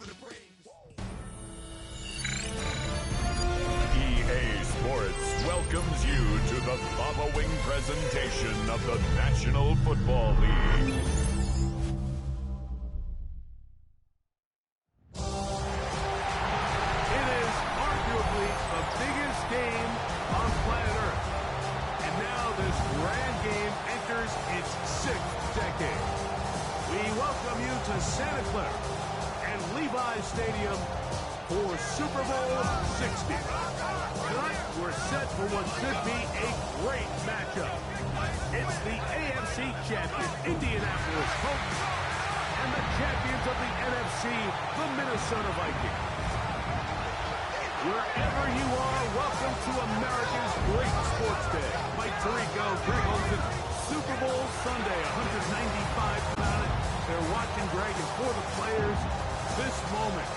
EA Sports welcomes you to the following presentation of the National Football League. It is arguably the biggest game on planet Earth. And now this grand game enters its 6th decade. We welcome you to Santa Clara and Levi's Stadium for Super Bowl 60. Tonight, we're set for what should be a great matchup. It's the AFC champion Indianapolis Colts and the champions of the NFC, the Minnesota Vikings. Wherever you are, welcome to America's great sports day. Mike Tirico, Greg Olson, Super Bowl Sunday, 195 about it. They're watching Greg, and for the players, this moment,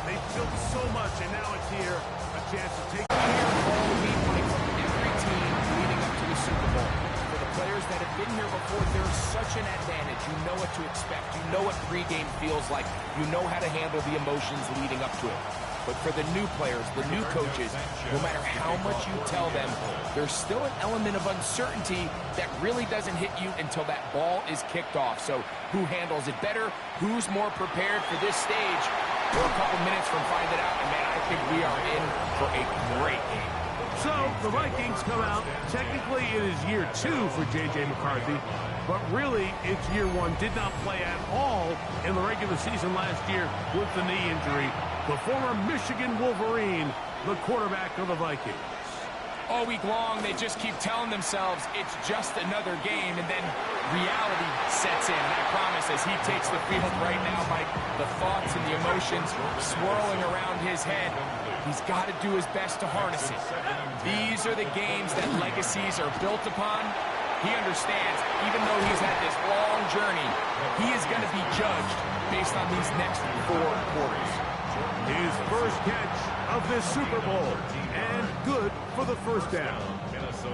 they built so much, and now it's here, a chance to take all week, Mike, from every team leading up to the Super Bowl. For the players that have been here before, there's such an advantage. You know what to expect. You know what pregame feels like. You know how to handle the emotions leading up to it. But for the new players, the new coaches, no matter how much you tell them, there's still an element of uncertainty that really doesn't hit you until that ball is kicked off. So who handles it better? Who's more prepared for this stage? We're a couple minutes from finding out, and man, I think we are in for a great game. So, the Vikings come out. Technically, it is year 2 for J.J. McCarthy, but really, it's year 1. Did not play at all in the regular season last year with the knee injury. The former Michigan Wolverine, the quarterback of the Vikings. All week long, they just keep telling themselves it's just another game, and then reality sets in. And I promise, as he takes the field right now, Mike, the thoughts and the emotions swirling around his head, he's got to do his best to harness it. These are the games that legacies are built upon. He understands, even though he's had this long journey, he is going to be judged based on these next 4 quarters. His first catch of this Super Bowl, and good for the first down.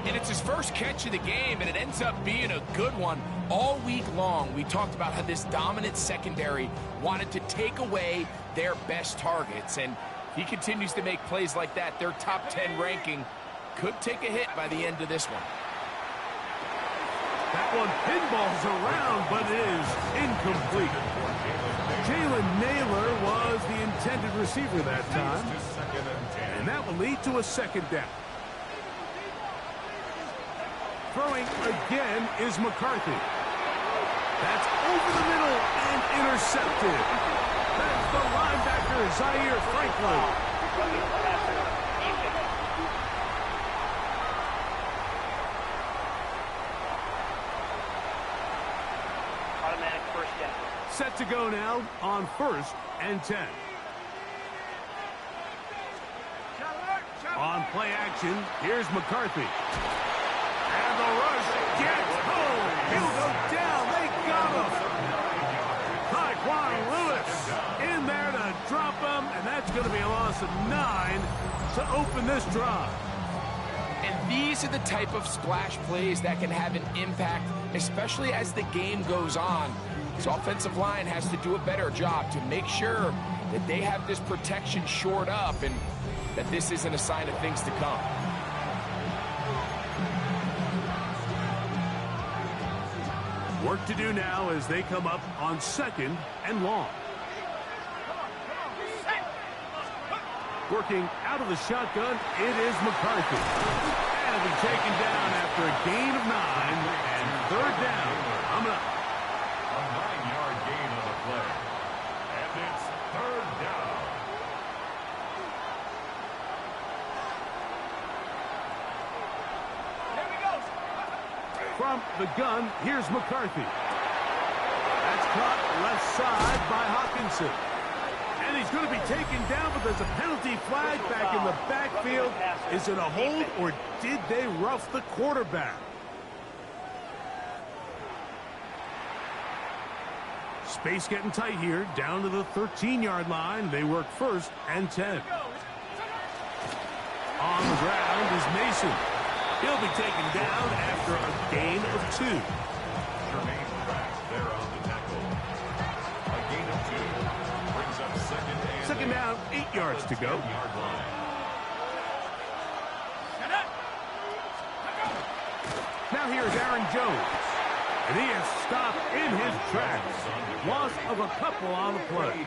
And it's his first catch of the game, and it ends up being a good one. All week long, we talked about how this dominant secondary wanted to take away their best targets, and he continues to make plays like that. Their top 10 ranking could take a hit by the end of this one. That one pinballs around, but it is incomplete. Jalen Naylor was the intended receiver that time, and that will lead to a second down. Throwing again is McCarthy. That's over the middle and intercepted. That's the linebacker, Zaire Franklin. Automatic first down. Set to go now on 1st and 10. On play action, here's McCarthy. And the rush gets home. He'll go down. They got him. Tyquan Lewis in there to drop him, and that's going to be a loss of 9 to open this drive. And these are the type of splash plays that can have an impact, especially as the game goes on. This offensive line has to do a better job to make sure that they have this protection shored up and that this isn't a sign of things to come. Work to do now as they come up on 2nd and long. Working out of the shotgun, it is McCarthy. And he'll be taken down after a gain of 9 and 3rd down. Coming up. A 9-yard gain on the play. And it's 3rd down. From the gun, here's McCarthy. That's caught left side by Hawkinson. And he's going to be taken down, but there's a penalty flag back in the backfield. Is it a hold, or did they rough the quarterback? Space getting tight here, down to the 13-yard line. They work 1st and 10. On the ground is Mason. He'll be taken down after a gain of 2. Jermaine Pratt there on the tackle. A gain of 2 brings up 2nd and yards to go. Now here's Aaron Jones. And he is stopped in his tracks. Loss of a couple on the play.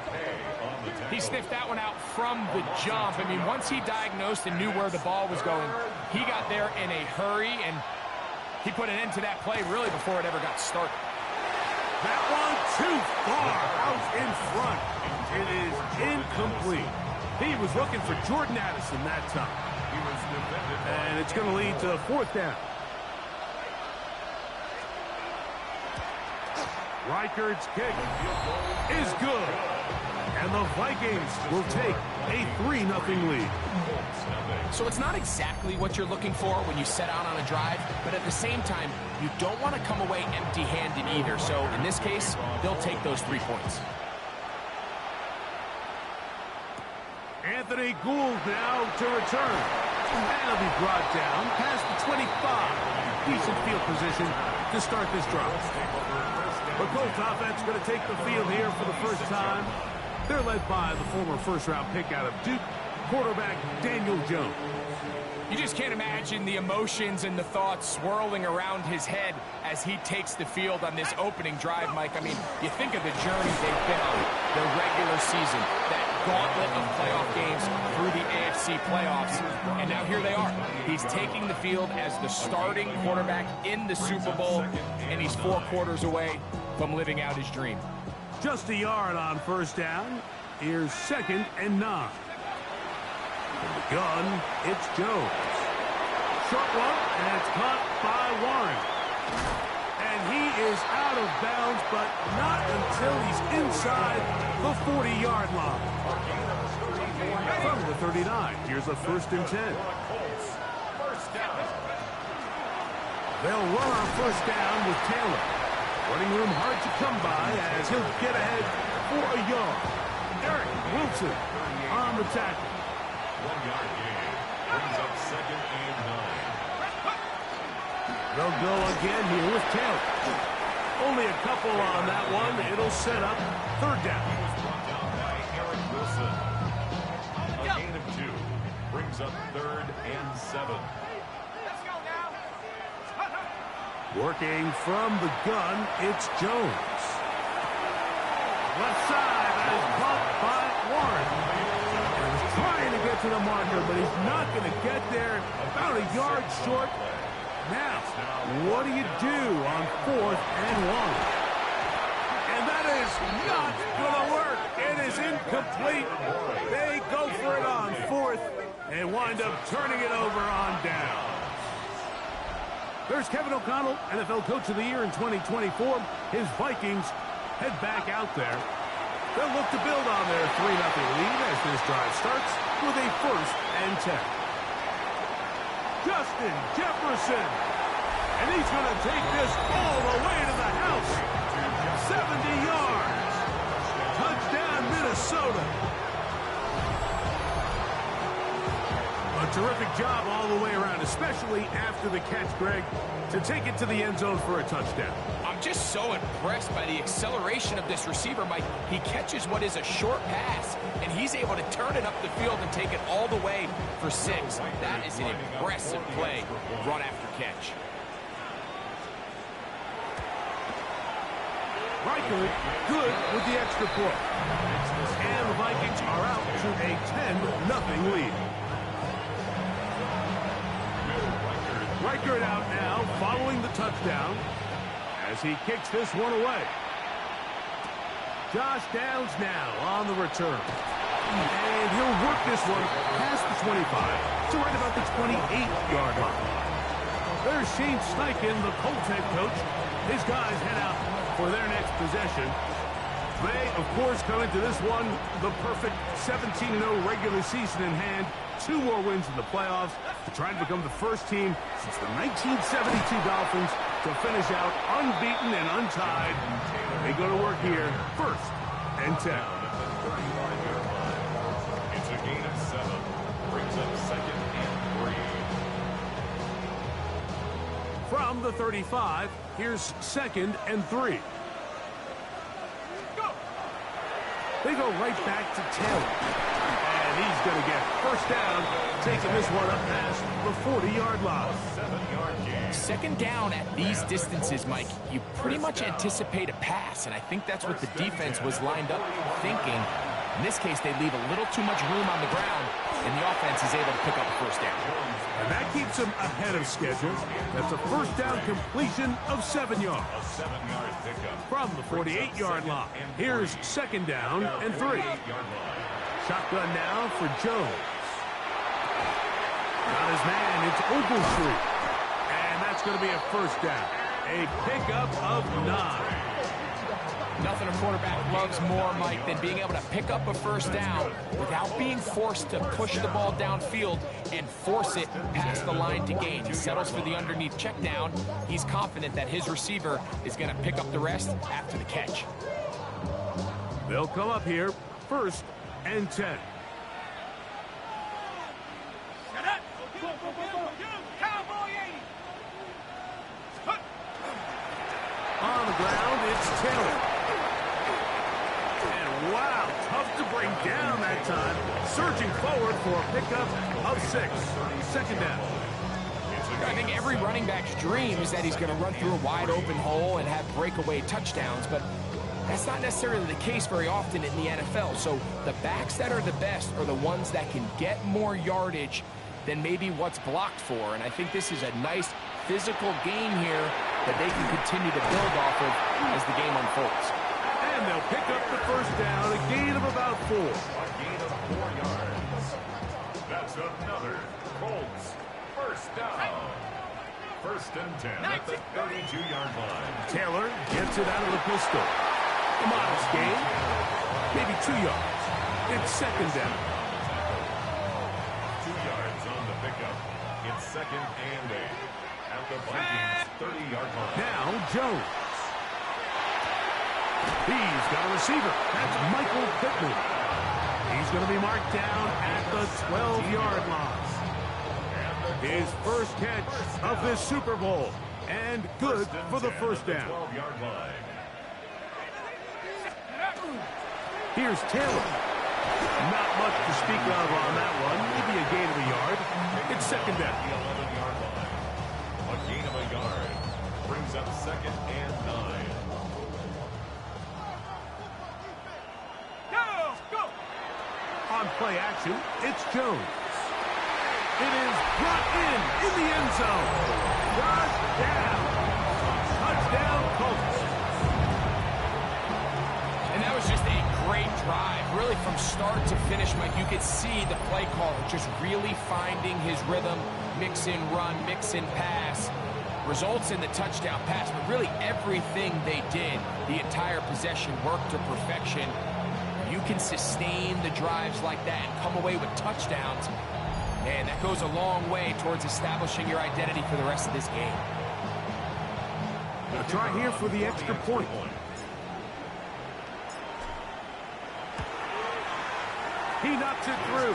He sniffed that one out from the jump. I mean, once he diagnosed and knew where the ball was going, he got there in a hurry, and he put an end to that play really before it ever got started. That one too far out in front. It is incomplete. He was looking for Jordan Addison that time. And it's going to lead to 4th down. Reichard's kick is good. And the Vikings will take a 3-0 lead. So it's not exactly what you're looking for when you set out on a drive, but at the same time, you don't want to come away empty-handed either. So in this case, they'll take those 3 points. Anthony Gould now to return. And he'll be brought down past the 25. Decent field position to start this drive. The Colts offense going to take the field here for the first time. They're led by the former first-round pick out of Duke, quarterback Daniel Jones. You just can't imagine the emotions and the thoughts swirling around his head as he takes the field on this opening drive, Mike. I mean, you think of the journey they've been on, the regular season, that gauntlet of playoff games through the AFC playoffs, and now here they are. He's taking the field as the starting quarterback in the Super Bowl, and he's 4 quarters away from living out his dream. Just a yard on 1st down. Here's 2nd and 9. From the gun, it's Jones. Short one, and it's caught by Warren. And he is out of bounds, but not until he's inside the 40-yard line. From the 39, here's a 1st and 10. They'll run on 1st down with Taylor. Running room hard to come by as he'll get ahead for a yard. Eric Wilson on the tackle. 1-yard gain. Brings up 2nd and 9. They'll go again here with Taylor. Only a couple on that one. It'll set up 3rd down. He was brought down by Eric Wilson. A gain of 2. Brings up 3rd and 7. Working from the gun, it's Jones. Left side, that is caught by Warren. And he's trying to get to the marker, but he's not going to get there. About a yard short. Now, what do you do on 4th and 1? And that is not going to work. It is incomplete. They go for it on 4th and wind up turning it over on down. There's Kevin O'Connell, NFL Coach of the Year in 2024. His Vikings head back out there. They'll look to build on their 3-0 lead as this drive starts with a 1st and 10. Justin Jefferson. And he's going to take this all the way to the house. 70 yards. Touchdown, Minnesota. A terrific job all the way around, especially after the catch, Greg, to take it to the end zone for a touchdown. I'm just so impressed by the acceleration of this receiver, Mike. He catches what is a short pass, and he's able to turn it up the field and take it all the way for 6. That is an impressive play, run after catch. Reichard, good with the extra point. And the Vikings are out to a 10-0 lead. Reichard out now, following the touchdown, as he kicks this one away. Josh Downs now on the return. And he'll work this one past the 25 to right about the 28-yard line. There's Shane Steichen, the Colts head coach. His guys head out for their next possession. They, of course, come into this one the perfect 17-0 regular season in hand. 2 more wins in the playoffs to try to become the first team since the 1972 Dolphins to finish out unbeaten and untied. They go to work here, 1st and 10. It's a gain of 7. Brings up 2nd and 3. From the 35, here's 2nd and 3. They go right back to Taylor. And he's going to get first down, taking this one up past the 40-yard line. Second down at these distances, Mike, you pretty much anticipate a pass, and I think that's what the defense was lined up thinking. In this case, they leave a little too much room on the ground, and the offense is able to pick up a first down. And that keeps them ahead of schedule. That's a first down completion of 7 yards. From the 48-yard line, here's second down and 3. Shotgun now for Jones. Got his man, it's Ogletree. And that's going to be a first down. A pickup of 9. Nothing a quarterback loves more, Mike, than being able to pick up a first down without being forced to push the ball downfield and force it past the line to gain. He settles for the underneath check down. He's confident that his receiver is going to pick up the rest after the catch. They'll come up here, first and 10. On the ground, it's Taylor. And wow, tough to bring down that time. Surging forward for a pickup of 6. Second down. I think every running back's dream is that he's going to run through a wide open hole and have breakaway touchdowns, but that's not necessarily the case very often in the NFL. So the backs that are the best are the ones that can get more yardage than maybe what's blocked for. And I think this is a nice physical game here that they can continue to build off of as the game unfolds. And they'll pick up the first down, a gain of about 4. A gain of 4 yards. That's another Colts first down. First and 10 at the 32-yard line. Taylor gets it out of the pistol. A modest gain, maybe 2 yards. It's second down. 2 yards on the pickup. It's second and 8 at the Vikings 30-yard line. Now Jones. He's got a receiver. That's Michael Pittman. He's going to be marked down at the 12-yard line. His first catch of this Super Bowl. And good for the first down. Here's Taylor. Not much to speak of on that one. Maybe a gain of a yard. It's second down. The 11-yard line. A gain of a yard. Brings up second and 9. On play action, it's Jones. It is brought in the end zone. Touchdown. Touchdown, Colts. And that was just a great drive. Really from start to finish, Mike, you could see the play caller just really finding his rhythm, mix in run, mix in pass. Results in the touchdown pass, but really everything they did, the entire possession worked to perfection. You can sustain the drives like that and come away with touchdowns. Man, that goes a long way towards establishing your identity for the rest of this game. Now try here for the extra point. He knocks it through.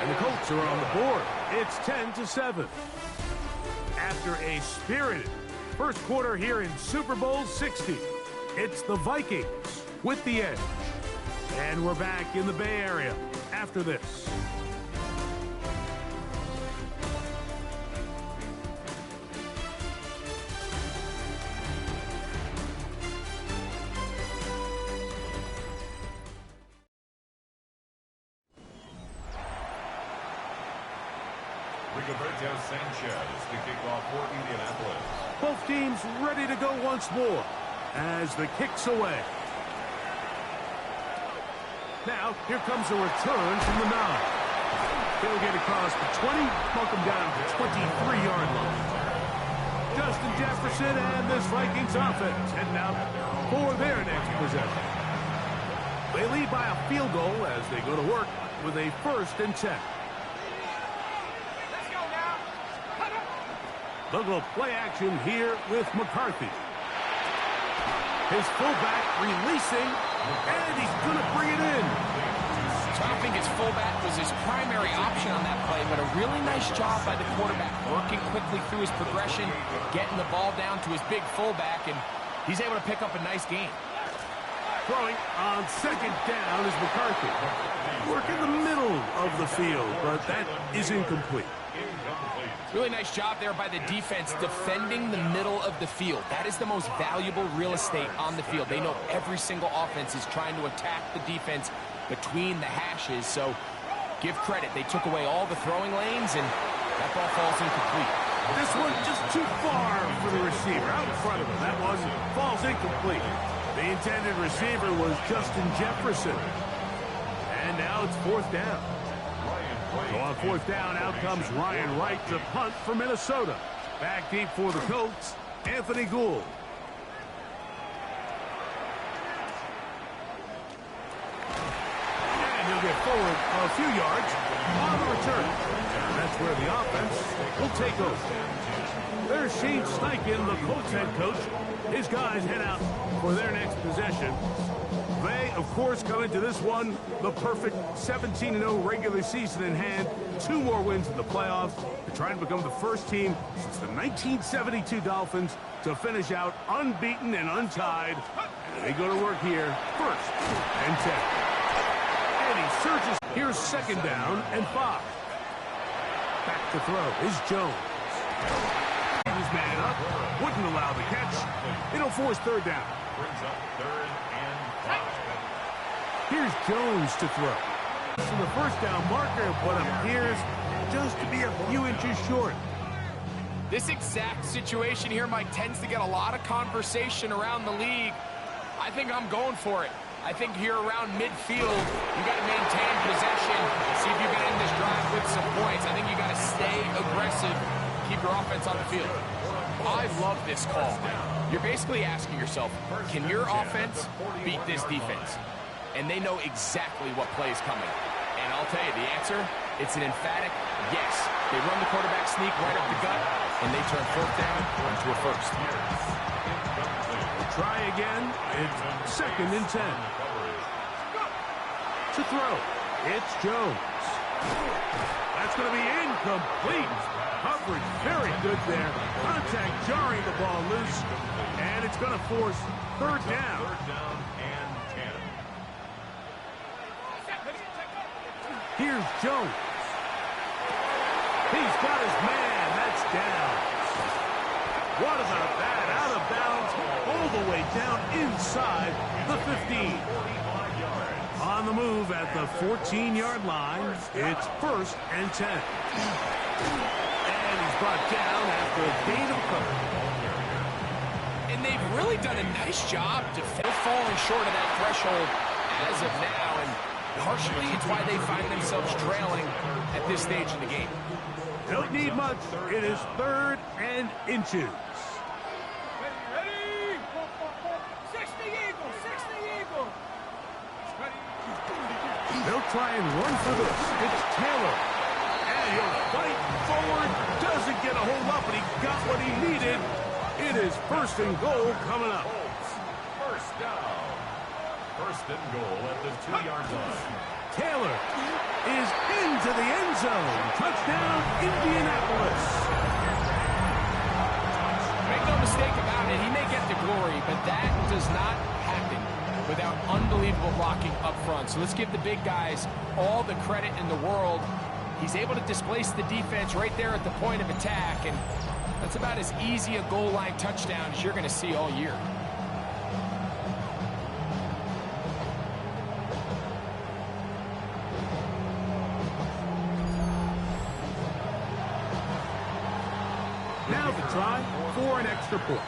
And the Colts are on the board. It's 10-7. After a spirited first quarter here in Super Bowl 60, it's the Vikings with the edge. And we're back in the Bay Area after this. Sanchez to kick off for Indianapolis. Both teams ready to go once more as the kick's away. Now, here comes a return from the 9. He'll get across the 20, buck him down to 23-yard line. Justin Jefferson and this Vikings offense heading out for their next possession. They lead by a field goal as they go to work with a first and 10. They'll go play action here with McCarthy. His fullback releasing, and he's going to bring it in. So I don't think his fullback was his primary option on that play, but a really nice job by the quarterback, working quickly through his progression, getting the ball down to his big fullback, and he's able to pick up a nice gain. Throwing on second down is McCarthy. Work in the middle of the field, but that is incomplete. Really nice job there by the defense defending the middle of the field. That is the most valuable real estate on the field. They know every single offense is trying to attack the defense between the hashes, so give credit. They took away all the throwing lanes, and that ball falls incomplete. This one just too far for the receiver. Out in front of him. That one falls incomplete. The intended receiver was Justin Jefferson. And now it's fourth down. So on fourth down, out comes Ryan Wright to punt for Minnesota. Back deep for the Colts, Anthony Gould. And he'll get forward a few yards on the return. And that's where the offense will take over. There's Shane Steichen, the Colts head coach. His guys head out for their next possession. They, of course, come into this one the perfect 17-0 regular season in hand. 2 more wins in the playoffs. They're trying to become the first team since the 1972 Dolphins to finish out unbeaten and untied. And they go to work here, first and 10. And he surges. Here's second down and 5. Back to throw is Jones. He's man up, wouldn't allow the catch. It'll force third down. Brings up 3rd and 5. Here's Jones to throw. So the first down marker, but appears just to be a few inches short. This exact situation here, Mike, tends to get a lot of conversation around the league. I think I'm going for it. I think here around midfield, you got to maintain possession, see if you can end this drive with some points. I think you got to stay aggressive, keep your offense on the field. I love this call. You're basically asking yourself, can your offense beat this defense? And they know exactly what play is coming. And I'll tell you the answer, it's an emphatic yes. They run the quarterback sneak right up the gut, and they turn fourth down into a first. Try again. It's second and 10. To throw, it's Jones. That's going to be incomplete. Coverage very good there. Contact jarring the ball loose. And it's going to force third down. And 10. Here's Jones. He's got his man. That's down. What about that? Out of bounds, all the way down inside the 15. On the move at the 14-yard line, it's first and 10. And he's brought down after a gain of cover. And they've really done a nice job falling short of that threshold as of now. And partially, it's why they find themselves trailing at this stage in the game. Don't need much. It is third and inches. They'll try and run for this. It's Taylor. And he'll fight forward. Doesn't get a hold up, but he got what he needed. It is first and goal coming up. First down. First and goal at the 2-yard line. Taylor is into the end zone. Touchdown, Indianapolis. Make no mistake about it, he may get the glory, but that does not happen without unbelievable blocking up front. So let's give the big guys all the credit in the world. He's able to displace the defense right there at the point of attack, and that's about as easy a goal line touchdown as you're going to see all year. Now the try for an extra point.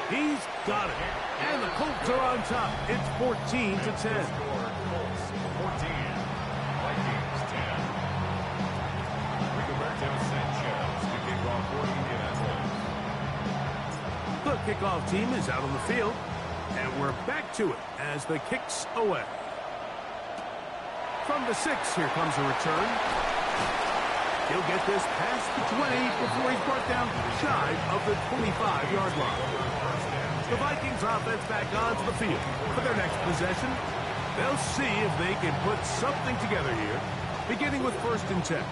He's got it. And the Colts are on top. It's 14-10. Colts 14. Vikings 10. Rigoberto Sanchez to kick off for Indianapolis. The kickoff team is out on the field. And we're back to it as the kick's away. From the 6, here comes a return. He'll get this past the 20 before he's brought down shy of the 25-yard line. The Vikings offense back onto the field for their next possession. They'll see if they can put something together here, beginning with first and 10.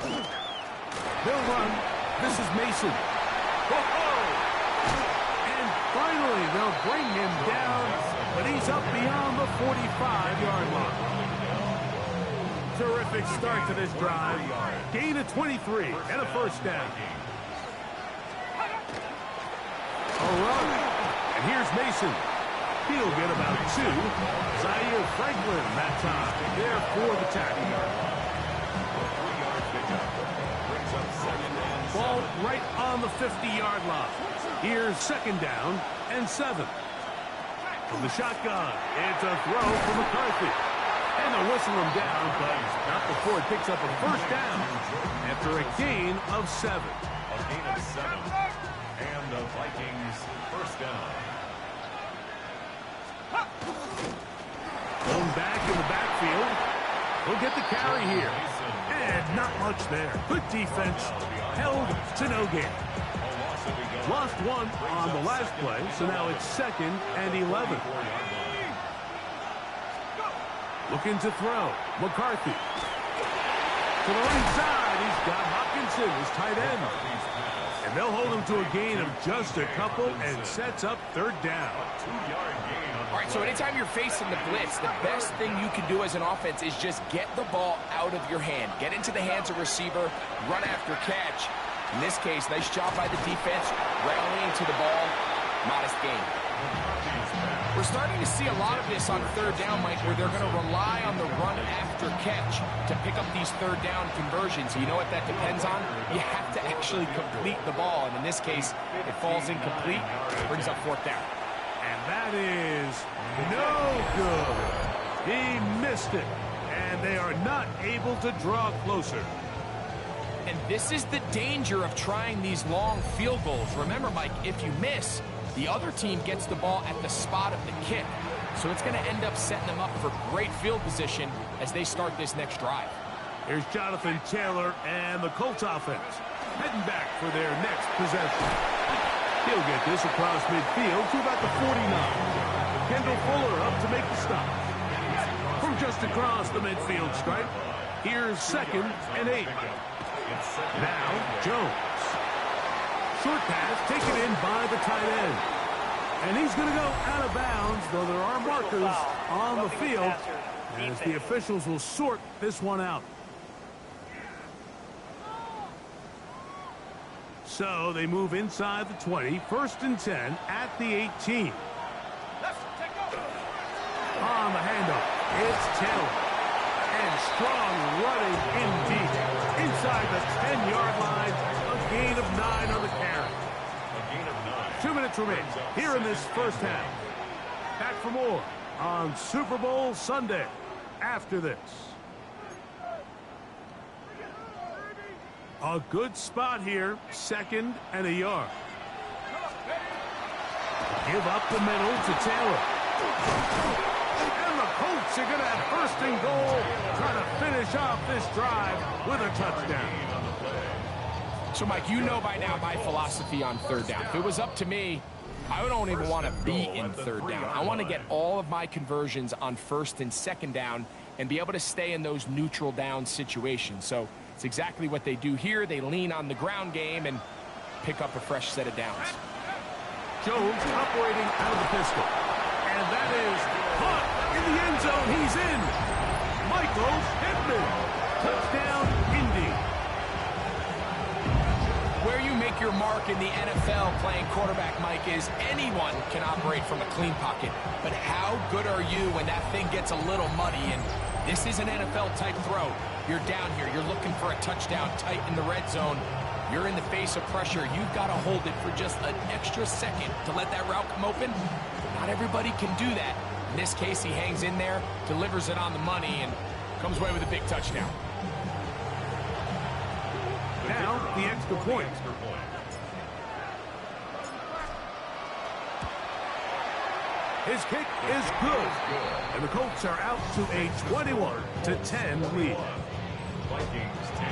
They'll run. This is Mason. And finally, they'll bring him down, but he's up beyond the 45-yard line. Terrific start to this drive. Gain of 23 and a first down. A run. And here's Mason. He'll get about 2. Zaire Franklin that time. There for the tackle. Ball right on the 50-yard line. Here's second down and 7. From the shotgun, it's a throw for McCarthy. And they'll whistle him down, but not before it picks up a first down after a gain of 7. A gain of 7. And the Vikings first down. Going back in the backfield. He'll get the carry here. And not much there. Good defense. Held to no gain. Lost 1 on the last play, so now it's 2nd and 11. Looking to throw. McCarthy. To the right side, he's got Hopkinson, his tight end. And they'll hold him to a gain of just a couple and sets up third down. All right, so anytime you're facing the blitz, the best thing you can do as an offense is just get the ball out of your hand. Get into the hands of receiver, run after catch. In this case, nice job by the defense, rallying to the ball. Modest gain. We're starting to see a lot of this on third down, Mike, where they're going to rely on the run after catch to pick up these third down conversions. You know what that depends on? You have to actually complete the ball, and in this case, it falls incomplete, brings up fourth down. And that is no good. He missed it, and they are not able to draw closer. And this is the danger of trying these long field goals. Remember, Mike, if you miss, the other team gets the ball at the spot of the kick. So it's going to end up setting them up for great field position as they start this next drive. Here's Jonathan Taylor and the Colts offense heading back for their next possession. He'll get this across midfield to about the 49. Kendall Fuller up to make the stop. From just across the midfield stripe, here's 2nd and 8. Now, Jones. Short pass taken in by the tight end. And he's going to go out of bounds, though there are markers on the field as the officials will sort this one out. So they move inside the 20, 1st and 10 at the 18. On the handoff, it's Taylor. And strong running indeed. Inside the 10-yard line, a gain of 9 on the carry. 2 minutes remain here in this first half. Back for more on Super Bowl Sunday after this. A good spot here, 2nd and a yard. Give up the middle to Taylor. And the Colts are going to have 1st and goal, trying to finish off this drive with a touchdown. So, Mike, you know by now my philosophy on third down. If it was up to me, I don't even want to be in third down. I want to get all of my conversions on 1st and 2nd down and be able to stay in those neutral down situations. So it's exactly what they do here. They lean on the ground game and pick up a fresh set of downs. Jones operating out of the pistol. And that is caught in the end zone. He's in. Michael Pittman. Touchdown, Indy. Where you make your mark in the NFL playing quarterback, Mike, is anyone can operate from a clean pocket. But how good are you when that thing gets a little muddy? And this is an NFL-type throw. You're down here. You're looking for a touchdown tight in the red zone. You're in the face of pressure. You've got to hold it for just an extra second to let that route come open. Not everybody can do that. In this case, he hangs in there, delivers it on the money, and comes away with a big touchdown. Now, the extra point. His kick is good. And the Colts are out to a 21-10 lead. Vikings 10.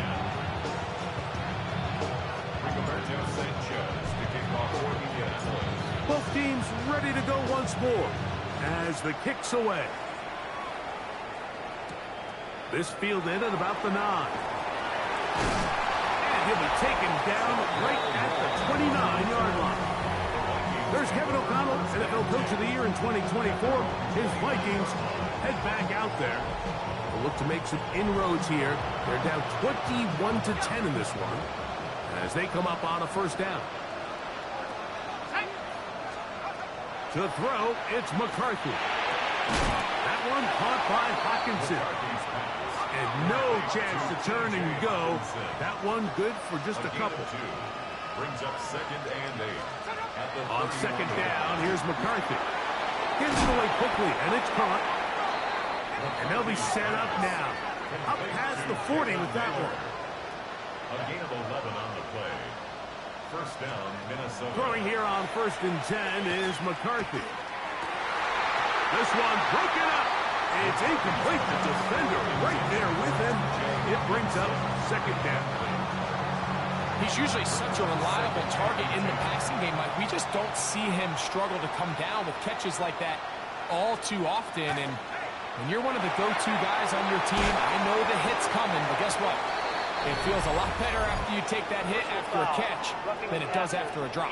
Rigoberto Sanchez to kick off for Indianapolis. Both teams ready to go once more as the kick's away. This fielded at about the 9. And he'll be taken down right at the 29-yard line. There's Kevin O'Connell, NFL Coach of the Year in 2024. His Vikings head back out there. They'll look to make some inroads here. They're down 21-10 in this one as they come up on a first down. To throw, it's McCarthy. That one caught by Hawkinson. And no chance to turn and go. That one good for just a couple. Brings up 2nd and 8. On second down, here's McCarthy. Gets it away quickly, and it's caught. And they'll be set up now. Up past the 40 with that one. A gain of 11 on the play. First down, Minnesota. Throwing here on 1st and 10 is McCarthy. This one broken up. It's incomplete. The defender right there with him. It brings up 2nd down. He's usually such a reliable target in the passing game, Mike. We just don't see him struggle to come down with catches like that all too often. And when you're one of the go-to guys on your team, I know the hit's coming, but guess what? It feels a lot better after you take that hit after a catch than it does after a drop.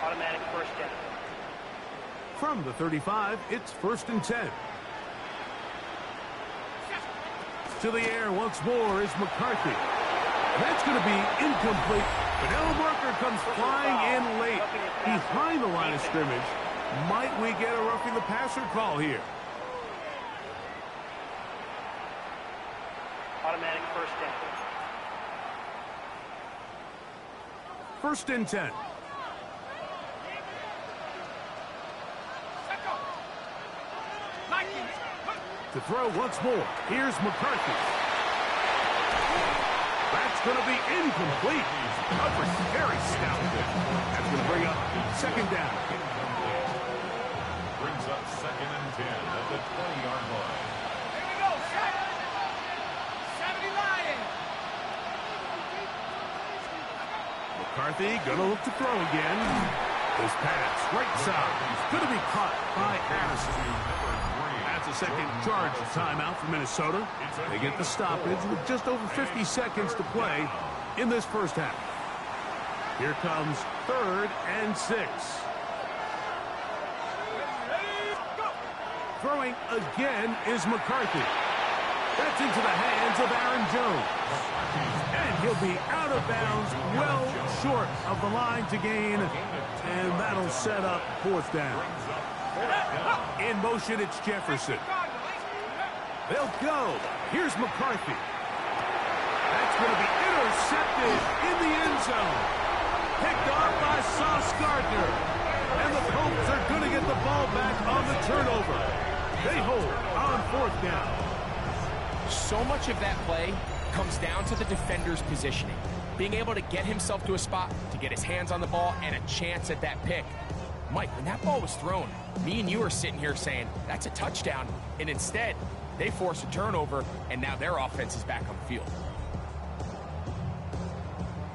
Automatic first down. From the 35, it's 1st and 10. To the air once more is McCarthy. That's going to be incomplete. But Ellen Barker comes flying in late behind the line of scrimmage. Might we get a roughing the passer call here? Automatic first down. 1st and 10. To throw once more. Here's McCarthy. That's going to be incomplete. Coverage very stout. That's going to bring up 2nd down. Brings up 2nd and 10 at the 20-yard line. Here we go, 70 Lion. McCarthy going to look to throw again. His pass, right side. Going to be caught by Harrison. That's a second charge timeout for Minnesota. They get the stoppage with just over 50 seconds to play in this first half. Here comes 3rd and 6. Throwing again is McCarthy. That's into the hands of Aaron Jones. And he'll be out of bounds, well short of the line to gain. And that'll set up 4th down. In motion, it's Jefferson. They'll go. Here's McCarthy. That's going to be intercepted in the end zone. Picked off by Sauce Gardner. And the Colts are going to get the ball back on the turnover. They hold on 4th down. So much of that play comes down to the defender's positioning. Being able to get himself to a spot, to get his hands on the ball, and a chance at that pick. Mike, when that ball was thrown, me and you are sitting here saying, that's a touchdown. And instead, they force a turnover, and now their offense is back on the field.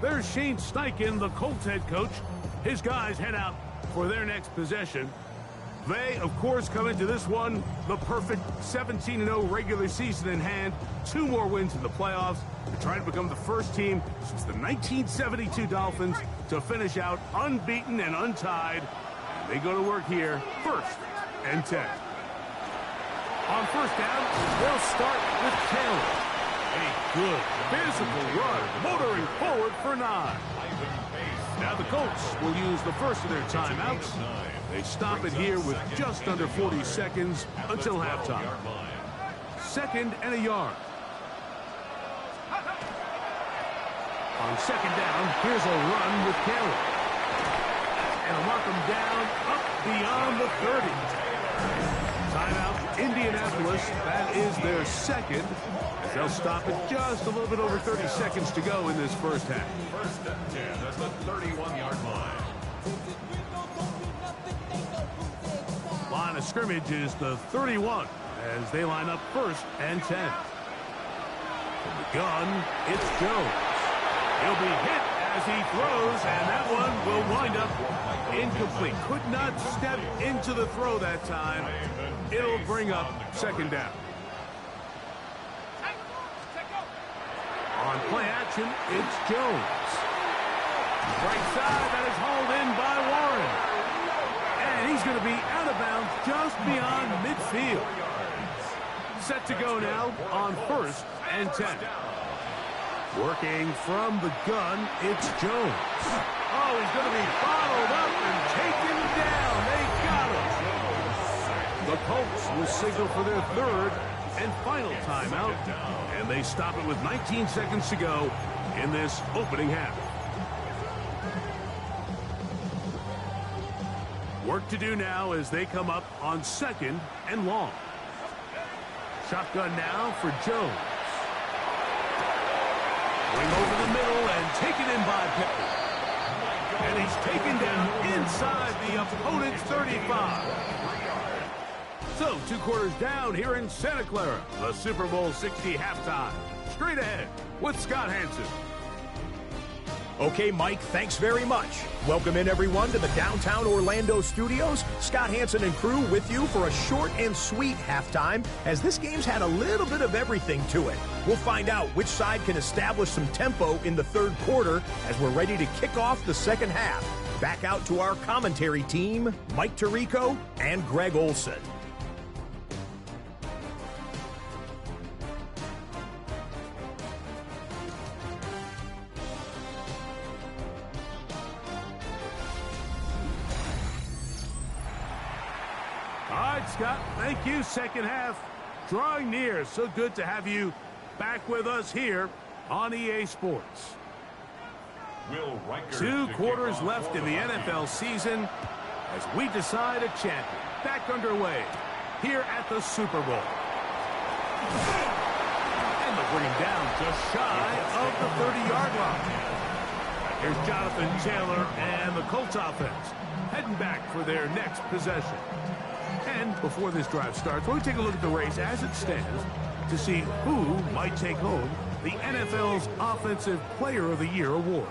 There's Shane Steichen, the Colts head coach. His guys head out for their next possession. They, of course, come into this one, the perfect 17-0 regular season in hand. 2 more wins in the playoffs. They're trying to become the first team since the 1972 Dolphins to finish out unbeaten and untied. And they go to work here, 1st and 10. On 1st down, they'll start with Taylor. A good physical run, motoring forward for 9. Now the Colts will use the first of their timeouts. They stop it here with just under 40 seconds until halftime. 2nd and a yard. On 2nd down, here's a run with Taylor. And mark them down up beyond the 30. Timeout, Indianapolis. That is their 2nd. As they'll stop it just a little bit over 30 seconds to go in this first half. 1st and 10 at the 31-yard line. Line of scrimmage is the 31 as they line up 1st and 10. From the gun, it's Jones. He'll be hit at as he throws, and that one will wind up incomplete. Could not step into the throw that time. It'll bring up second down. On play action, it's Jones. Right side, that is hauled in by Warren. And he's going to be out of bounds just beyond midfield. Set to go now on 1st and 10. Working from the gun, it's Jones. Oh, he's going to be followed up and taken down. They got him. The Colts will signal for their 3rd and final timeout, and they stop it with 19 seconds to go in this opening half. Work to do now as they come up on 2nd and long. Shotgun now for Jones. Going over the middle and taken in by Pittman. And he's taken down inside the opponent's 35. So, 2 quarters down here in Santa Clara. The Super Bowl 60 halftime. Straight ahead with Scott Hanson. Okay, Mike, thanks very much. Welcome in, everyone, to the downtown Orlando studios. Scott Hanson and crew with you for a short and sweet halftime, as this game's had a little bit of everything to it. We'll find out which side can establish some tempo in the 3rd quarter as we're ready to kick off the 2nd half. Back out to our commentary team, Mike Tirico and Greg Olson. Scott, thank you. 2nd half drawing near. So good to have you back with us here on EA Sports. 2 quarters left in the NFL season as we decide a champion. Back underway here at the Super Bowl. And they'll bring him down just shy of the 30-yard line. Here's Jonathan Taylor and the Colts offense heading back for their next possession. And before this drive starts, we'll take a look at the race as it stands to see who might take home the NFL's Offensive Player of the Year award.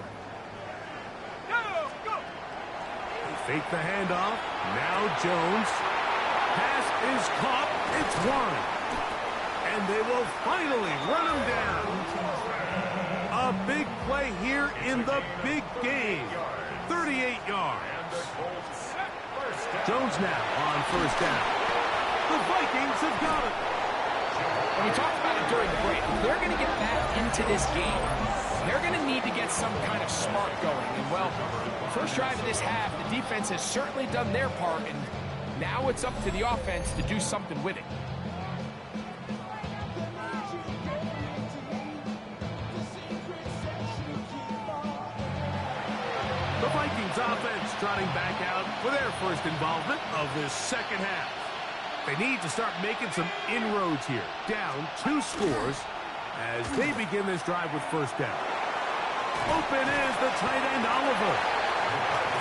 They fake the handoff. Now Jones. Pass is caught. It's Warren. And they will finally run him down. A big play here in the big game. 38 yards. Jones now on 1st down. The Vikings have got it. And we talked about it during the break. If they're going to get back into this game, they're going to need to get some kind of spark going. And, well, first drive of this half, the defense has certainly done their part, and now it's up to the offense to do something with it. The Vikings offense trotting back out for their first involvement of this 2nd half. They need to start making some inroads here. Down 2 scores as they begin this drive with 1st down. Open is the tight end Oliver.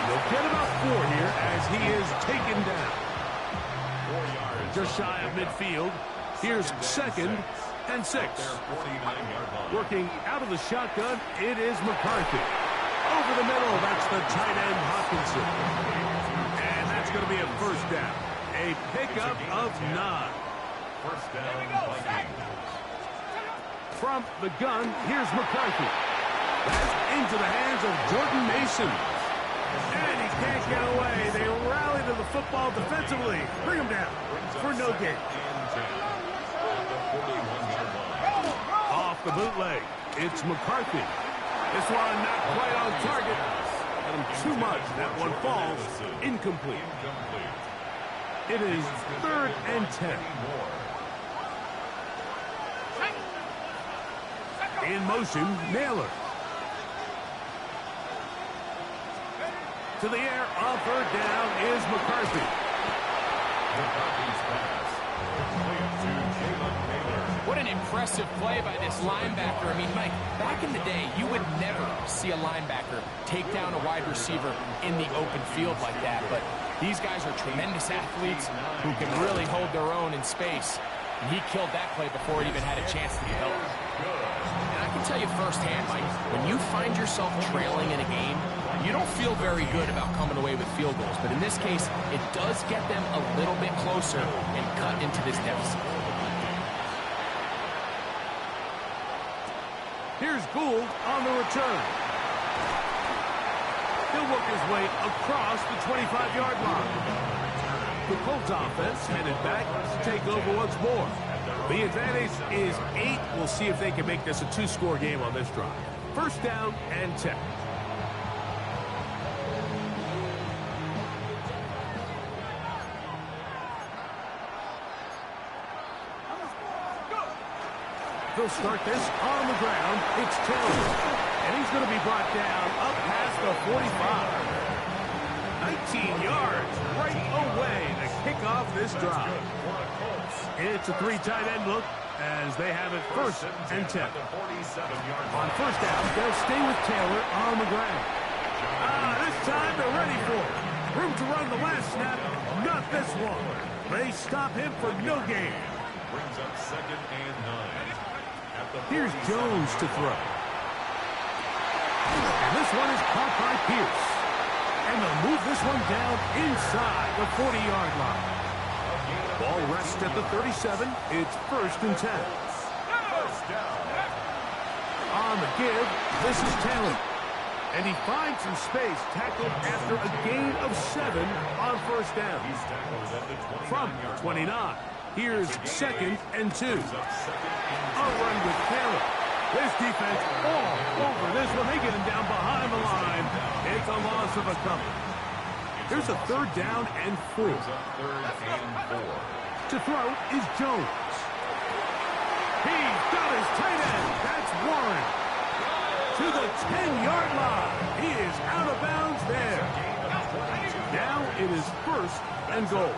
They'll get about 4 here as he is taken down. Just shy of midfield. Here's 2nd and 6. Working out of the shotgun, it is McCarthy. Over the middle, that's the tight end Hopkinson. And that's going to be a 1st down. A pickup of 9. From the gun, here's McCarthy. That's into the hands of Jordan Mason. And he can't get away. They rally to the football defensively. Bring him down for no gain. Off the bootleg, it's McCarthy. This one not quite on target. And too much. That one falls incomplete. It is 3rd and 10. In motion, Naylor. To the air, on 3rd down is McCarthy. What an impressive play by this linebacker. I mean, Mike, back in the day, you would never see a linebacker take down a wide receiver in the open field like that. But these guys are tremendous athletes who can really hold their own in space. And he killed that play before it even had a chance to develop. And I can tell you firsthand, Mike, when you find yourself trailing in a game, you don't feel very good about coming away with field goals. But in this case, it does get them a little bit closer and cut into this deficit. Here's Gould on the return. He'll work his way across the 25-yard line. The Colts offense headed back to take over once more. The advantage is 8. We'll see if they can make this a 2-score game on this drive. First down and 10. They'll start this on the ground. It's Taylor. And he's going to be brought down up past the 45. 19 yards right away to kick off this drive. It's a 3-tight-end look as they have it first and 10. On first down, they'll stay with Taylor on the ground. This time they're ready for it. Room to run the last snap. Not this one. They stop him for no gain. Brings up 2nd and 9. Here's Jones to throw. And this one is caught by Pierce. And they'll move this one down inside the 40-yard line. Ball rests at the 37. It's first and 10. On the give, this is Taylor. And he finds some space, tackled after a gain of 7 on first down. From 29. Here's 2nd and 2. A run with Taylor. This defense all over this one. They get him down behind the line. It's a loss of a couple. Here's a 3rd down and 4. To throw is Jones. He's got his tight end. That's Warren. To the 10-yard line. He is out of bounds there. Now it is first and goal.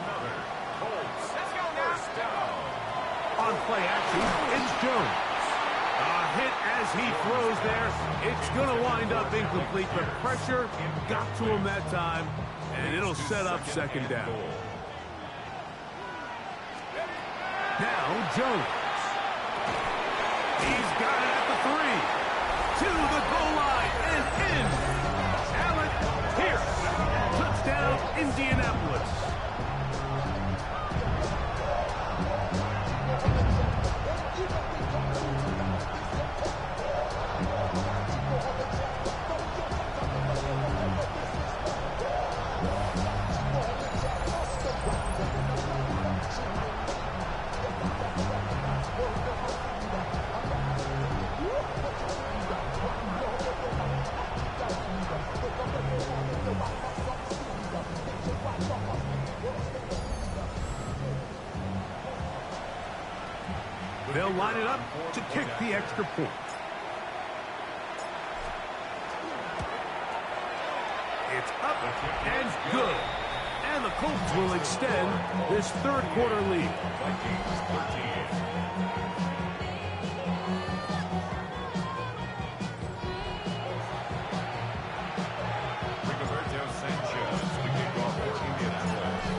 On play action, it's Jones. A hit as he throws there. It's going to wind up incomplete, but pressure got to him that time, and it'll set up 2nd down. Now Jones. He's got it at the 3. To the goal line and in. Allen Pierce. Touchdown, Indianapolis. They'll line it up to kick the extra point. It's up and good. And the Colts will extend this 3rd quarter lead.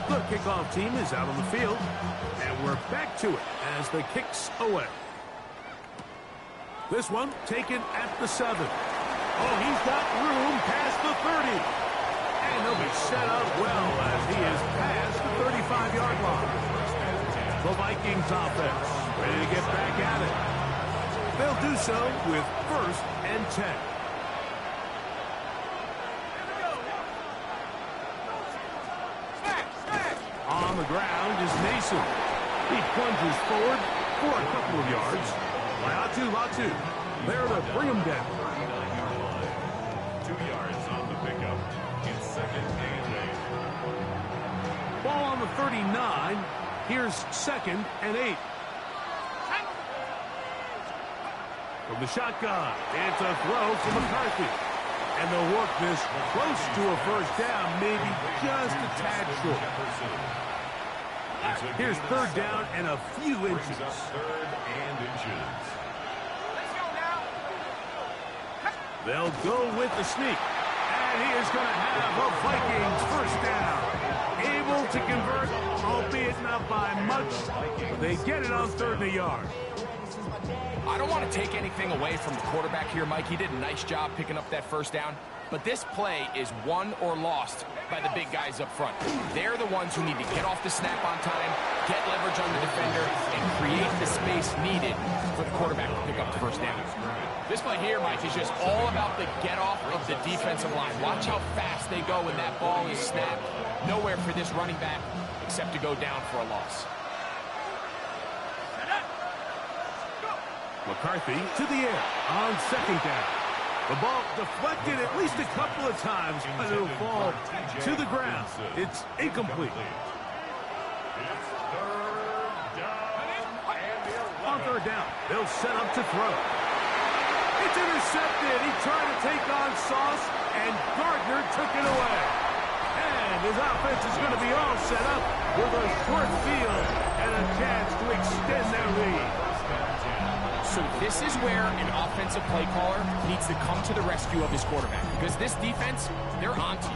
The kickoff team is out on the field. And we're back to it as the kick's away. This one taken at the 7. Oh, he's got room past the 30. And he'll be set up well as he is past the 35-yard line. The Vikings offense ready to get back at it. They'll do so with 1st and 10. On the ground is Mason. He plunges forward for a couple of yards. Latu there to bring him down. 2 yards on the pickup. It's 2nd and 8. Ball on the 39. Here's 2nd and 8. From the shotgun, it's a throw for McCarthy. And they'll work this close to a first down, maybe just a tad short. Here's 3rd down and a few inches. 3rd and inches. They'll go with the sneak. And he is going to have a Vikings first down. Able to convert, albeit not by much. They get it on 3rd and a yard. I don't want to take anything away from the quarterback here, Mike. He did a nice job picking up that first down. But this play is won or lost by the big guys up front. They're the ones who need to get off the snap on time, get leverage on the defender, and create the space needed for the quarterback to pick up the first down. This play here, Mike, is just all about the get-off of the defensive line. Watch how fast they go when that ball is snapped. Nowhere for this running back except to go down for a loss. McCarthy to the air on second down. The ball deflected at least a couple of times, but it'll fall to the ground. It's incomplete. On third down, they'll set up to throw. It's intercepted. He tried to take on Sauce, and Gardner took it away. And his offense is going to be all set up with a short field and a chance to extend their lead. So this is where an offensive play caller needs to come to the rescue of his quarterback. Because this defense, they're onto you.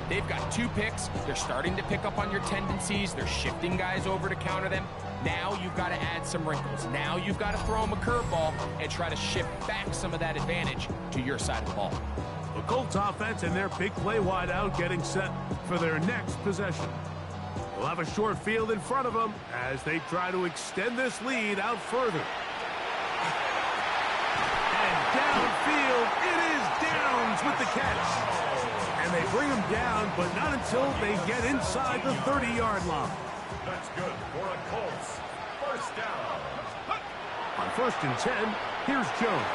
They've got 2 picks. They're starting to pick up on your tendencies. They're shifting guys over to counter them. Now you've got to add some wrinkles. Now you've got to throw them a curveball and try to shift back some of that advantage to your side of the ball. The Colts offense and their big play wideout getting set for their next possession. They'll have a short field in front of them as they try to extend this lead out further. Downfield, it is Downs with the catch. And they bring him down, but not until they get inside the 30-yard line. That's good for a Colts. First down. On 1st and 10, here's Jones.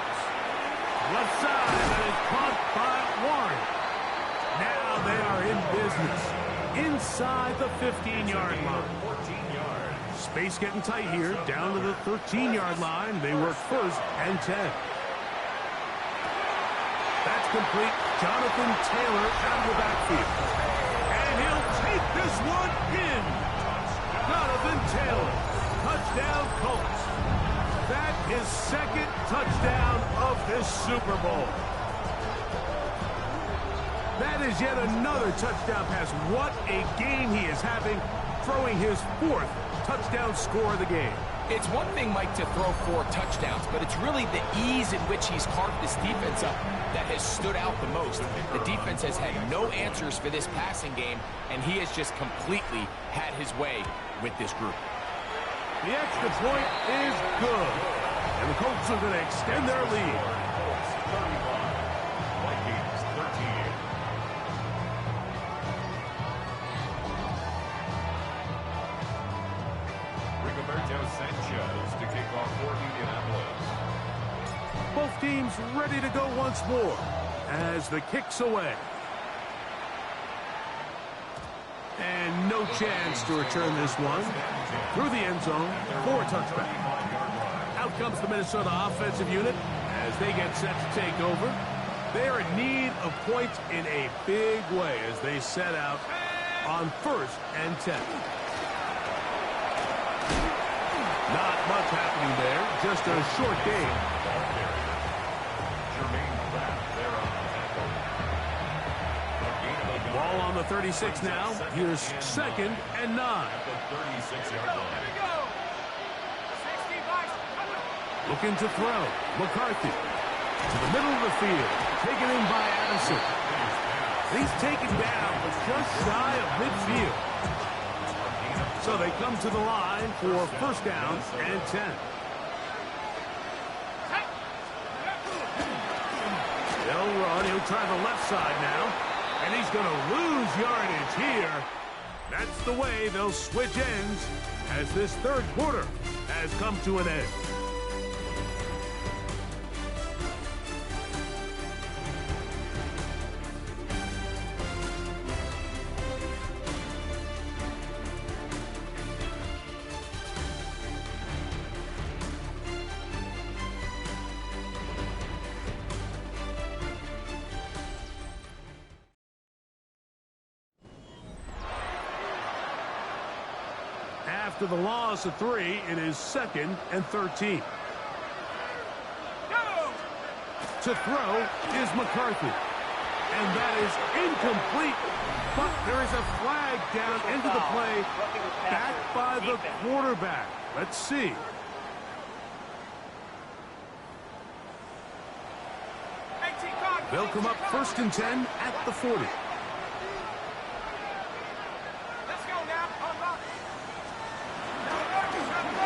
Left side, and is caught by Warren. Now they are in business. Inside the 15-yard line. 14 yards. Space getting tight here, down to the 13-yard line. They work 1st and 10. That's complete. Jonathan Taylor out of the backfield. And he'll take this one in. Jonathan Taylor. Touchdown, Colts. That is 2nd touchdown of this Super Bowl. That is yet another touchdown pass. What a game he is having, throwing his 4th touchdown score of the game. It's one thing, Mike, to throw 4 touchdowns, but it's really the ease in which he's carved this defense up that has stood out the most. The defense has had no answers for this passing game, and he has just completely had his way with this group. The extra point is good, and the Colts are going to extend their lead. Colts 35. Vikings 13. Sanchez to kick off for Indianapolis. Both teams ready to go once more as the kick's away. And no chance to return this one. Through the end zone for a touchback. Out comes the Minnesota offensive unit as they get set to take over. They are in need of points in a big way as they set out on 1st and 10. Not much happening there. Just a short game. Ball on the 36 now. Here's 2nd and 9. Looking to throw. McCarthy to the middle of the field. Taken in by Addison. He's taken down, but just shy of midfield. So they come to the line for 1st down and 10. They'll run. He'll try the left side now. And he's going to lose yardage here. That's the way they'll switch ends as this 3rd quarter has come to an end. After the loss of 3, it is 2nd and 13. To throw is McCarthy. And that is incomplete. But there is a flag down into the play, back by the quarterback. Let's see. They'll come up 1st and 10 at the 40.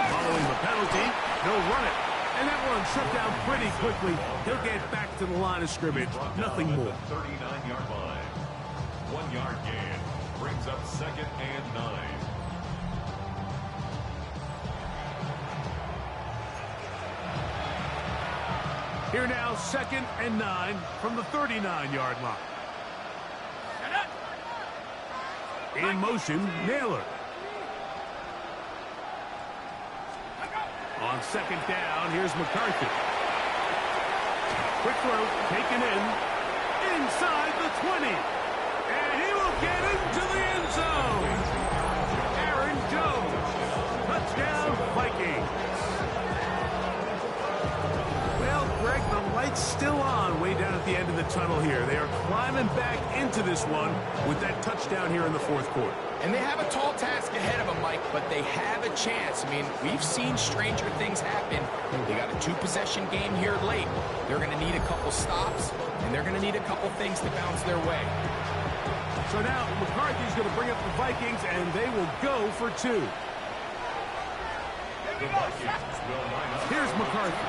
Following the penalty, they'll run it. And that one shut down pretty quickly. He'll get back to the line of scrimmage. Nothing more. 39-yard line. 1-yard gain. Brings up 2nd and 9. Here now, 2nd and 9 from the 39-yard line. In motion, Naylor. On 2nd down, here's McCarthy. Quick throw, taken in. Inside the 20. And he will get into the end zone. Aaron Jones. Touchdown, Vikings. Well, Greg, the light's still on way down at the end of the tunnel here. They are climbing back into this one with that touchdown here in the 4th quarter. And they have a tall task ahead of them, Mike, but they have a chance. I mean, we've seen stranger things happen. They got a 2-possession game here late. They're going to need a couple stops, and they're going to need a couple things to bounce their way. So now McCarthy's going to bring up the Vikings, and they will go for 2. Here's McCarthy.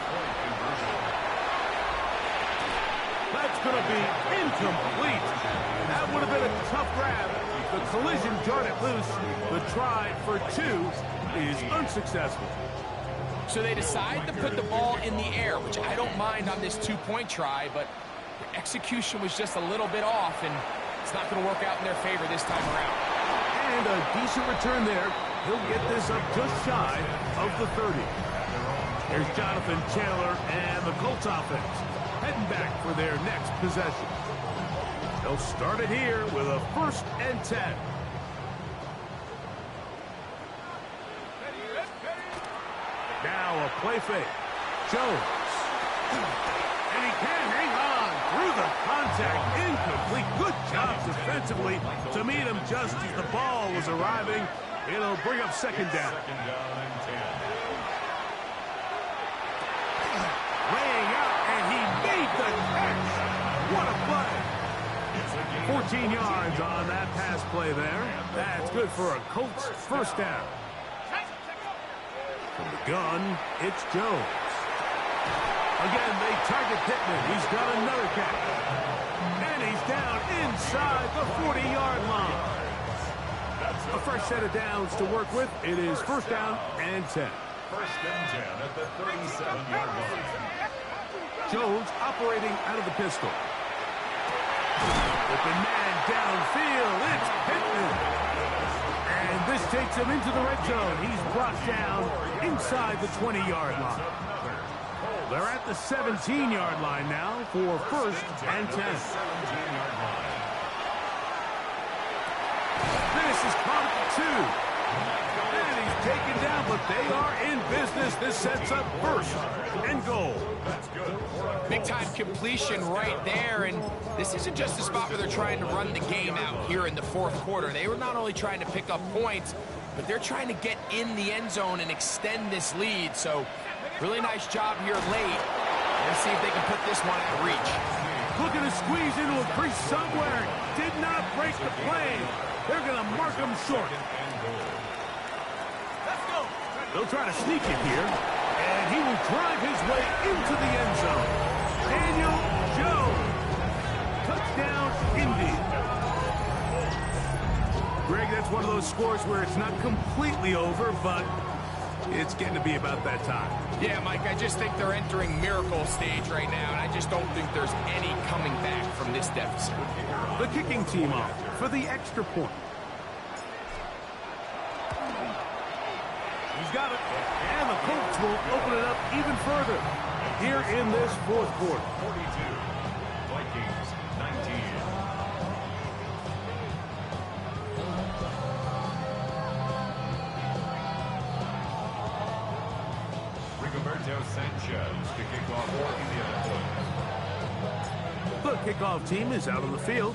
That's going to be incomplete. That would have been a tough grab. The collision jarred it loose. The try for 2 is unsuccessful. So they decide to put the ball in the air, which I don't mind on this 2-point try, but the execution was just a little bit off, and it's not going to work out in their favor this time around. And a decent return there. He'll get this up just shy of the 30. Here's Jonathan Taylor and the Colts offense heading back for their next possession. They'll start it here with a 1st and 10. Now a play fake. Jones. And he can hang on through the contact. Incomplete. Good job defensively to meet him just as the ball was arriving. It'll bring up 2nd down. 2nd down and 10. Laying out, and he made the catch. What a play. 14 yards on that pass play there. That's good for a Colts 1st down. From the gun, it's Jones. Again, they target Pittman. He's got another catch. And he's down inside the 40-yard line. A fresh set of downs to work with. It is 1st down and 10. 1st and 10 at the 37-yard line. Jones operating out of the pistol. Open man downfield. It's Pittman. And this takes him into the red zone. He's brought down inside the 20-yard line. They're at the 17-yard line now for 1st and 10. This is caught at 2. And he's taken down, but they are in business. This sets up 1st and goal. Big-time completion right there, and this isn't just a spot where they're trying to run the game out here in the 4th quarter. They were not only trying to pick up points, but they're trying to get in the end zone and extend this lead. So really nice job here late. Let's see if they can put this one out of reach. Looking to squeeze into a crease somewhere. Did not break the plane. They're going to mark him short. They'll try to sneak it here, and he will drive his way into the end zone. Daniel Jones. Touchdown, Indy. Greg, that's one of those scores where it's not completely over, but it's getting to be about that time. Yeah, Mike, I just think they're entering miracle stage right now, and I just don't think there's any coming back from this deficit. The kicking team off for the extra point. He's got it, and the Colts will open it up even further here in this 4th quarter. 42, Vikings 19. Rigoberto Sanchez to kick off for Indianapolis. The kickoff team is out on the field,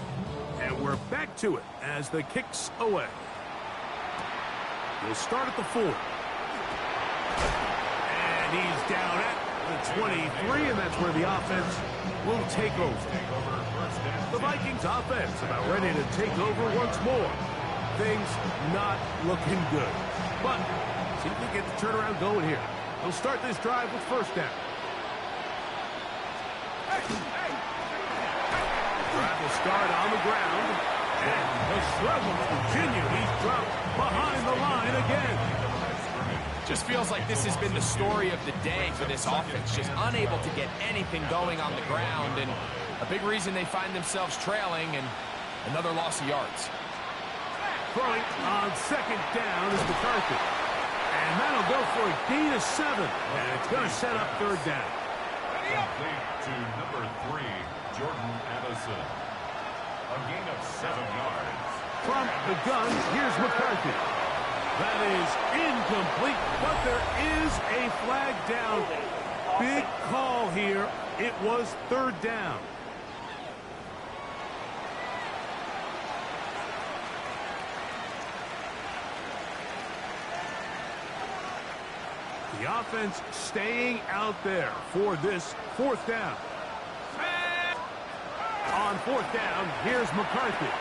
and we're back to it as the kicks away. We'll start at the 4. And he's down at the 23, and that's where the offense will take over. The Vikings offense about ready to take over once more. Things not looking good. But see if we get the turnaround going here. They'll start this drive with first down. Drive will start on the ground. And the struggles continue. He's dropped behind the line again. Just feels like this has been the story of the day for this offense. Just unable to get anything going on the ground. And a big reason they find themselves trailing and another loss of yards. Throwing on second down is McCarthy. And that'll go for a gain of 7. And it's going to set up third down. Complete to number 3, Jordan Addison. A gain of 7 yards. From the gun, here's McCarthy. That is incomplete, but there is a flag down. Big call here. It was third down. The offense staying out there for this fourth down. On fourth down, here's McCarthy.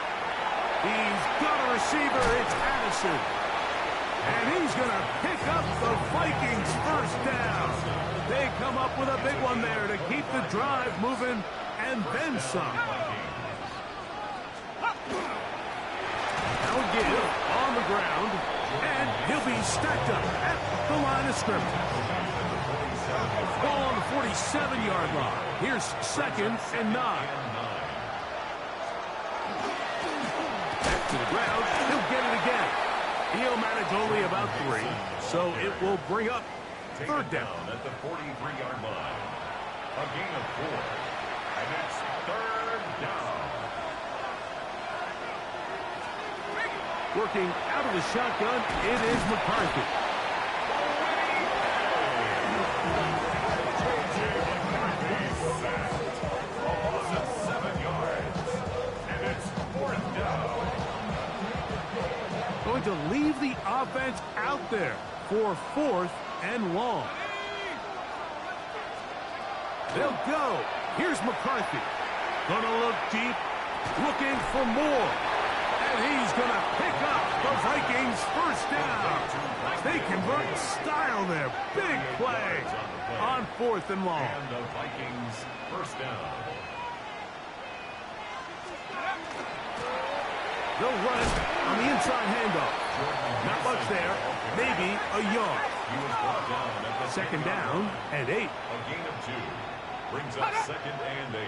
He's got a receiver. It's Addison. And he's going to pick up the Vikings first down. They come up with a big one there to keep the drive moving and then some. Now give on the ground. And he'll be stacked up at the line of scrimmage. Ball on the 47-yard line. Here's second and 9. Back to the ground. He'll get it again. He'll manage only about 3, so it will bring up third down. At the 43-yard line. A gain of 4. And it's third down. Working out of the shotgun, it is McCarthy. Loss of 7 yards. And it's fourth down. Going to leave the offense out there for fourth and long. They'll go. Here's McCarthy. Gonna look deep, looking for more. And he's going to pick up the Vikings first down. They convert in style there. Big play on fourth and long. And the Vikings first down. They'll run it on the inside handoff. Not much there. Maybe a yard. He was brought down at the Second down and 8. A gain of 2. Brings up second and 8.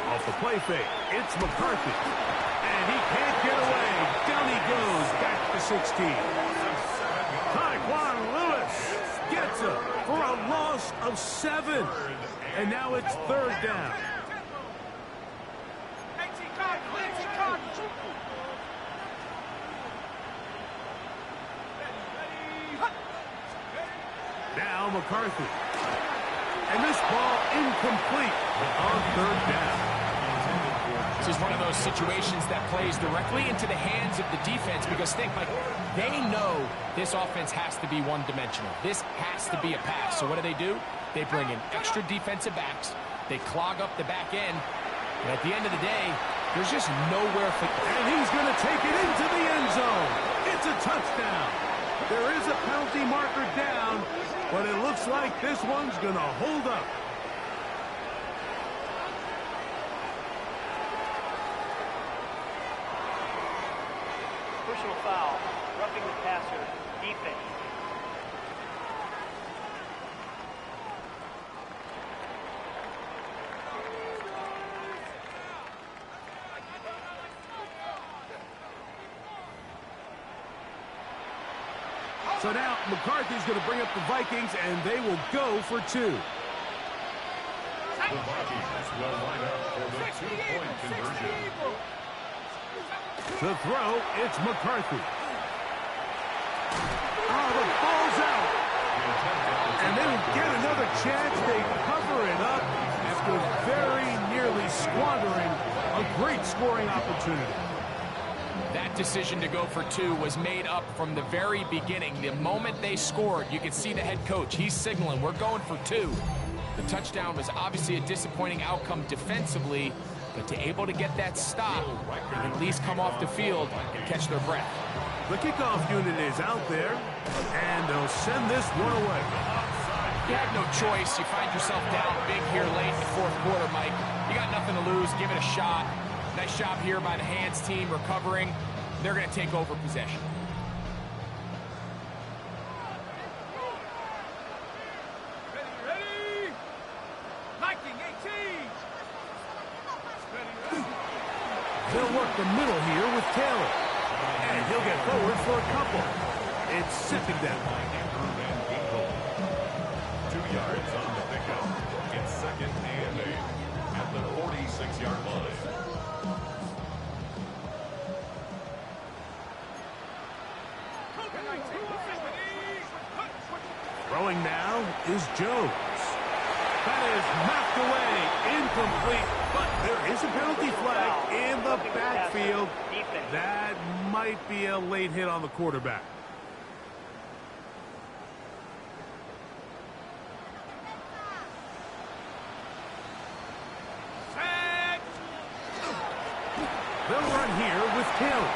Off the play fake, it's McCarthy. And he can't get away. Down he goes, back to 16. Tyquan Lewis gets it for a loss of 7. And now it's third down. Now McCarthy. And this ball incomplete on third down. This is one of those situations that plays directly into the hands of the defense because think, like, they know this offense has to be one-dimensional. This has to be a pass. So what do? They bring in extra defensive backs. They clog up the back end. And at the end of the day, there's just nowhere for... And he's going to take it into the end zone. It's a touchdown. There is a penalty marker down, but it looks like this one's going to hold up. Personal foul, roughing the passer, defense. So now McCarthy's going to bring up the Vikings, and they will go for 2. The Vikings will line up for the 2-point conversion. To throw, it's McCarthy. Oh, the ball's out. And they will get another chance. They cover it up after very nearly squandering a great scoring opportunity. That decision to go for 2 was made up from the very beginning. The moment they scored, you could see the head coach. He's signaling, we're going for 2. The touchdown was obviously a disappointing outcome defensively, but to able to get that stop and at least come off the field and catch their breath. The kickoff unit is out there, and they'll send this one away. You had no choice. You find yourself down big here late in the fourth quarter, Mike. You got nothing to lose. Give it a shot. Nice job here by the hands team recovering. They're going to take over possession. Ready? Viking 18. They'll work the middle here with Taylor. And he'll get forward for a couple. It's second down. 2 yards on the pickup. It's second and 8 at the 46-yard line. Throwing now is Jones. That is knocked away, incomplete, but there is a penalty flag in the backfield. That might be a late hit on the quarterback. They'll run here with Taylor,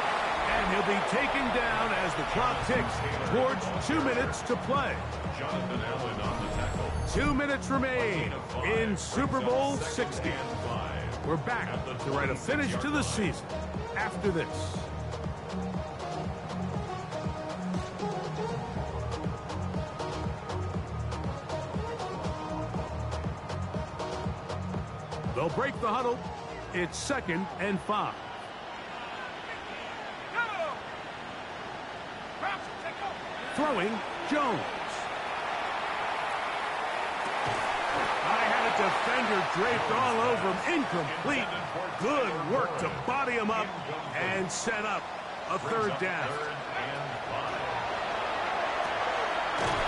and he'll be taken down as the clock ticks towards 2 minutes to play. Jonathan Allen on the tackle. 2 minutes remain in Super Bowl 60. We're back to write a finish to the season after this. They'll break the huddle. It's 2nd and 5. Throwing, Jones. I had a defender draped all over him. Incomplete. Good work to body him up and set up a 3rd down.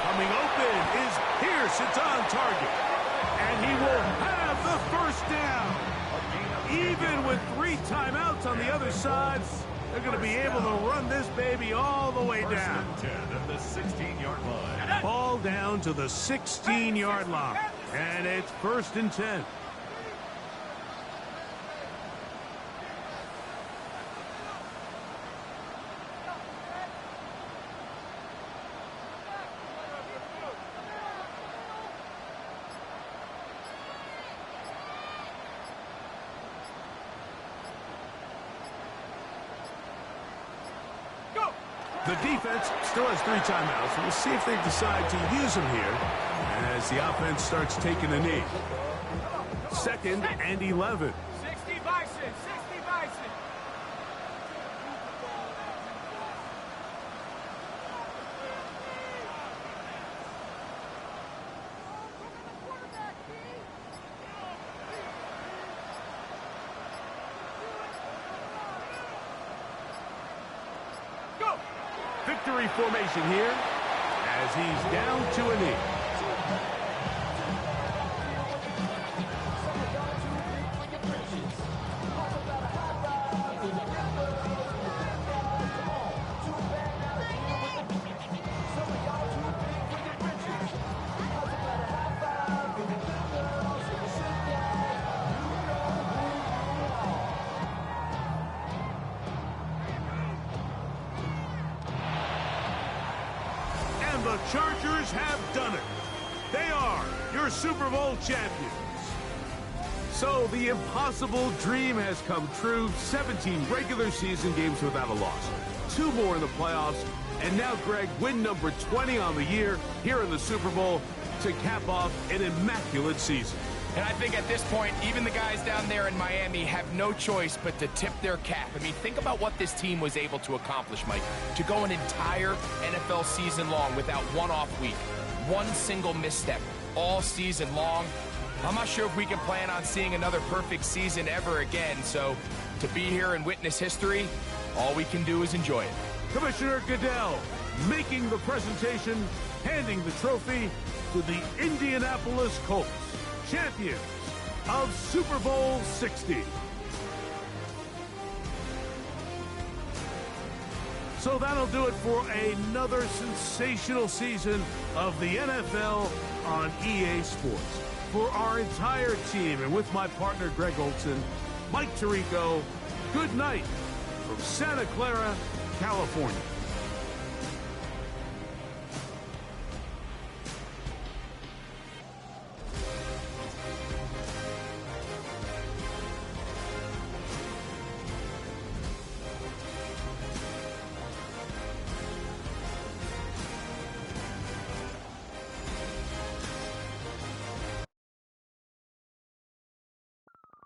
Coming open is Pierce. It's on target. And he will have the 1st down. Even with 3 timeouts on the other side, they're going to be able to run this baby all the way down. 10 at the 16-yard line. Ball down to the 16-yard line. And it's 1st and 10. The defense still has 3 timeouts. We'll see if they decide to use them here as the offense starts taking a knee. 2nd and 11. 60 Bison, 60 Bison. Victory formation here as he's down to a knee. The Chargers have done it. They are your Super Bowl champions. So the impossible dream has come true. 17 regular season games without a loss. 2 more in the playoffs. And now, Greg, win number 20 on the year here in the Super Bowl to cap off an immaculate season. And I think at this point, even the guys down there in Miami have no choice but to tip their cap. I mean, think about what this team was able to accomplish, Mike. To go an entire NFL season long without one off week, one single misstep, all season long. I'm not sure if we can plan on seeing another perfect season ever again. So to be here and witness history, all we can do is enjoy it. Commissioner Goodell making the presentation, handing the trophy to the Indianapolis Colts, champions of Super Bowl 60. So that'll do it for another sensational season of the NFL on EA Sports. For our entire team and with my partner Greg Olson, Mike Tirico, good night from Santa Clara, California.